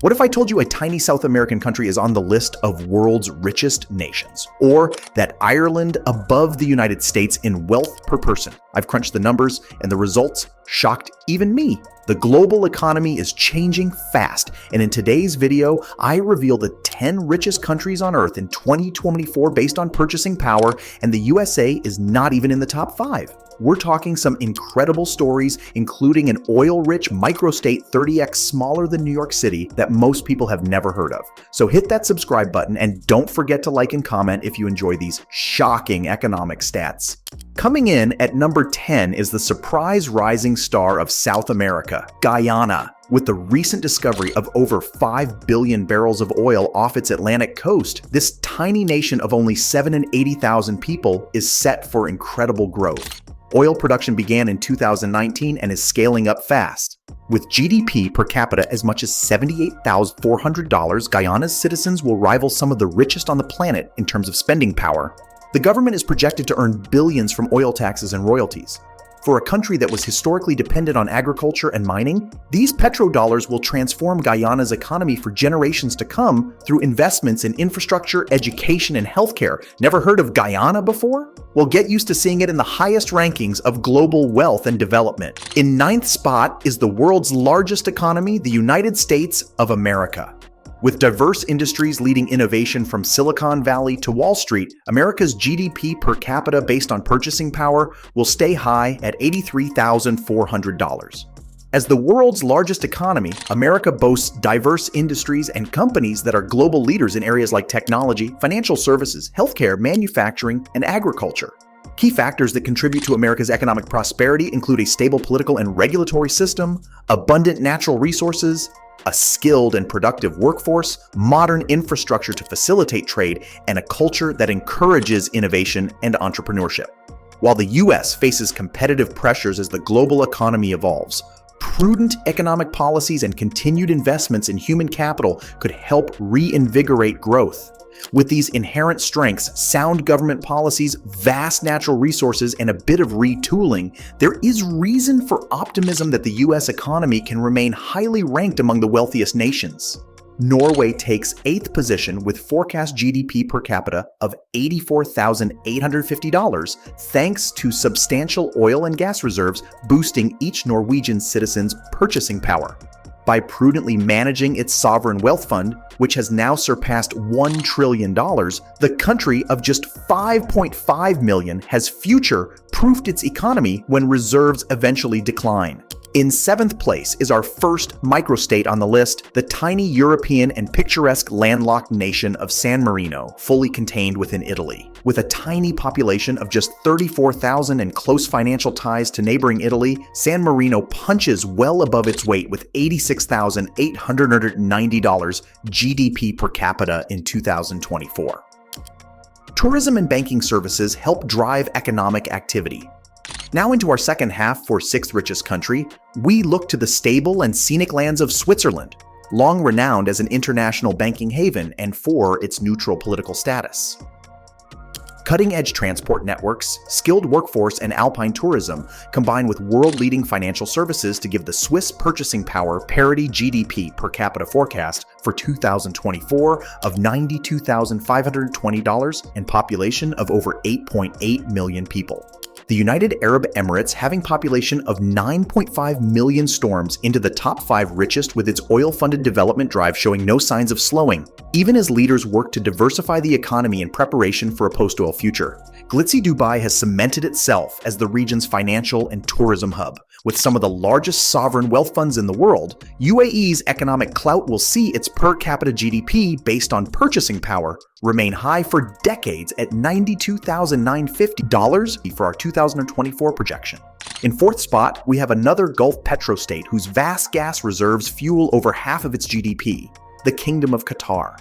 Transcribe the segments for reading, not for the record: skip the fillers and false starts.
What if I told you a tiny South American country is on the list of world's richest nations? Or that Ireland above the United States in wealth per person? I've crunched the numbers and the results shocked even me. The global economy is changing fast, and in today's video, I reveal the 10 richest countries on Earth in 2024 based on purchasing power, and the USA is not even in the top 5. We're talking some incredible stories, including an oil-rich microstate 30x smaller than New York City that most people have never heard of. So hit that subscribe button and don't forget to like and comment if you enjoy these shocking economic stats. Coming in at number 10 is the surprise rising star of South America, Guyana. With the recent discovery of over 5 billion barrels of oil off its Atlantic coast, this tiny nation of only 780,000 people is set for incredible growth. Oil production began in 2019 and is scaling up fast. With GDP per capita as much as $78,400, Guyana's citizens will rival some of the richest on the planet in terms of spending power. The government is projected to earn billions from oil taxes and royalties. For a country that was historically dependent on agriculture and mining, these petrodollars will transform Guyana's economy for generations to come through investments in infrastructure, education, and healthcare. Never heard of Guyana before? Well, get used to seeing it in the highest rankings of global wealth and development. In 9th spot is the world's largest economy, the United States of America. With diverse industries leading innovation from Silicon Valley to Wall Street, America's GDP per capita based on purchasing power will stay high at $83,400. As the world's largest economy, America boasts diverse industries and companies that are global leaders in areas like technology, financial services, healthcare, manufacturing, and agriculture. Key factors that contribute to America's economic prosperity include a stable political and regulatory system, abundant natural resources, a skilled and productive workforce, modern infrastructure to facilitate trade, and a culture that encourages innovation and entrepreneurship. While the U.S. faces competitive pressures as the global economy evolves, prudent economic policies and continued investments in human capital could help reinvigorate growth. With these inherent strengths, sound government policies, vast natural resources, and a bit of retooling, there is reason for optimism that the U.S. economy can remain highly ranked among the wealthiest nations. Norway takes 8th position with forecast GDP per capita of $84,850 thanks to substantial oil and gas reserves boosting each Norwegian citizen's purchasing power. By prudently managing its sovereign wealth fund, which has now surpassed $1 trillion, the country of just 5.5 million has future-proofed its economy when reserves eventually decline. In 7th place is our first microstate on the list, the tiny European and picturesque landlocked nation of San Marino, fully contained within Italy. With a tiny population of just 34,000 and close financial ties to neighboring Italy, San Marino punches well above its weight with $86,890 GDP per capita in 2024. Tourism and banking services help drive economic activity. Now into our second half for 6th richest country, we look to the stable and scenic lands of Switzerland, long renowned as an international banking haven and for its neutral political status. Cutting-edge transport networks, skilled workforce, and alpine tourism combine with world-leading financial services to give the Swiss purchasing power parity GDP per capita forecast for 2024 of $92,520 and population of over 8.8 million people. The United Arab Emirates, having population of 9.5 million, storms into the top 5 richest with its oil-funded development drive showing no signs of slowing, even as leaders work to diversify the economy in preparation for a post-oil future. Glitzy Dubai has cemented itself as the region's financial and tourism hub. With some of the largest sovereign wealth funds in the world, UAE's economic clout will see its per capita GDP based on purchasing power remain high for decades at $92,950 for our 2024 projection. In 4th spot, we have another Gulf petrostate whose vast gas reserves fuel over half of its GDP, the Kingdom of Qatar.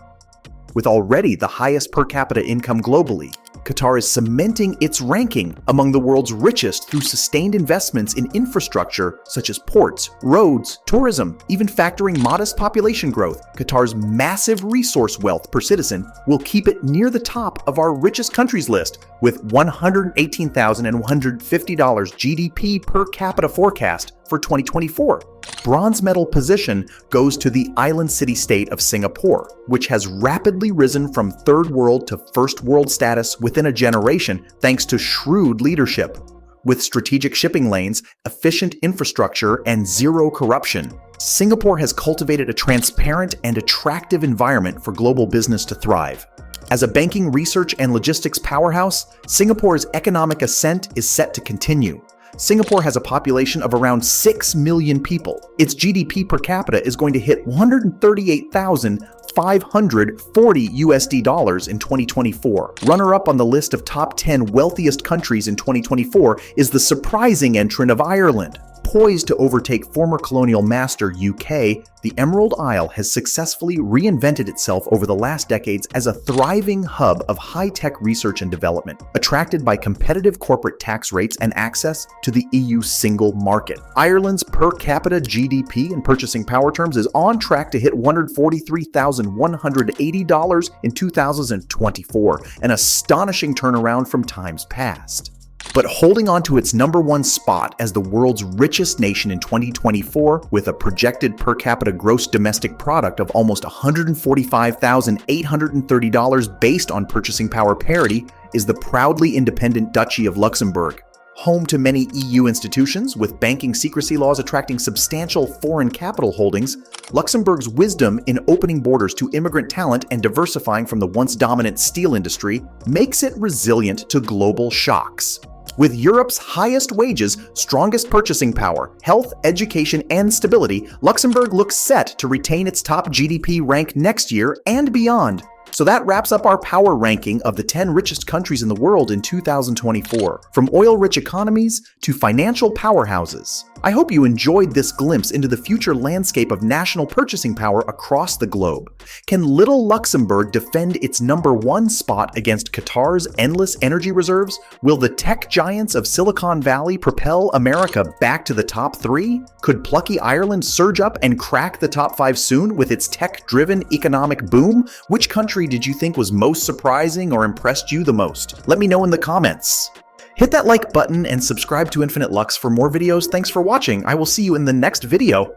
With already the highest per capita income globally, Qatar is cementing its ranking among the world's richest through sustained investments in infrastructure such as ports, roads, tourism. Even factoring modest population growth, Qatar's massive resource wealth per citizen will keep it near the top of our richest countries list, with $118,150 GDP per capita forecast for 2024. Bronze medal position goes to the island city-state of Singapore, which has rapidly risen from third world to first world status within a generation thanks to shrewd leadership. With strategic shipping lanes, efficient infrastructure, and zero corruption, Singapore has cultivated a transparent and attractive environment for global business to thrive. As a banking, research, and logistics powerhouse, Singapore's economic ascent is set to continue. Singapore has a population of around 6 million people. Its GDP per capita is going to hit $138,540 in 2024. Runner-up on the list of top 10 wealthiest countries in 2024 is the surprising entrant of Ireland. Poised to overtake former colonial master UK, the Emerald Isle has successfully reinvented itself over the last decades as a thriving hub of high-tech research and development, attracted by competitive corporate tax rates and access to the EU single market. Ireland's per capita GDP in purchasing power terms is on track to hit $143,180 in 2024, an astonishing turnaround from times past. But holding on to its #1 spot as the world's richest nation in 2024 with a projected per capita gross domestic product of almost $145,830 based on purchasing power parity is the proudly independent Duchy of Luxembourg. Home to many EU institutions, with banking secrecy laws attracting substantial foreign capital holdings, Luxembourg's wisdom in opening borders to immigrant talent and diversifying from the once dominant steel industry makes it resilient to global shocks. With Europe's highest wages, strongest purchasing power, health, education, and stability, Luxembourg looks set to retain its top GDP rank next year and beyond. So that wraps up our power ranking of the 10 richest countries in the world in 2024, from oil-rich economies to financial powerhouses. I hope you enjoyed this glimpse into the future landscape of national purchasing power across the globe. Can little Luxembourg defend its #1 spot against Qatar's endless energy reserves? Will the tech giants of Silicon Valley propel America back to the top 3? Could plucky Ireland surge up and crack the top 5 soon with its tech-driven economic boom? Which country did you think was most surprising or impressed you the most? Let me know in the comments. Hit that like button and subscribe to Infinite Lux for more videos. Thanks for watching. I will see you in the next video.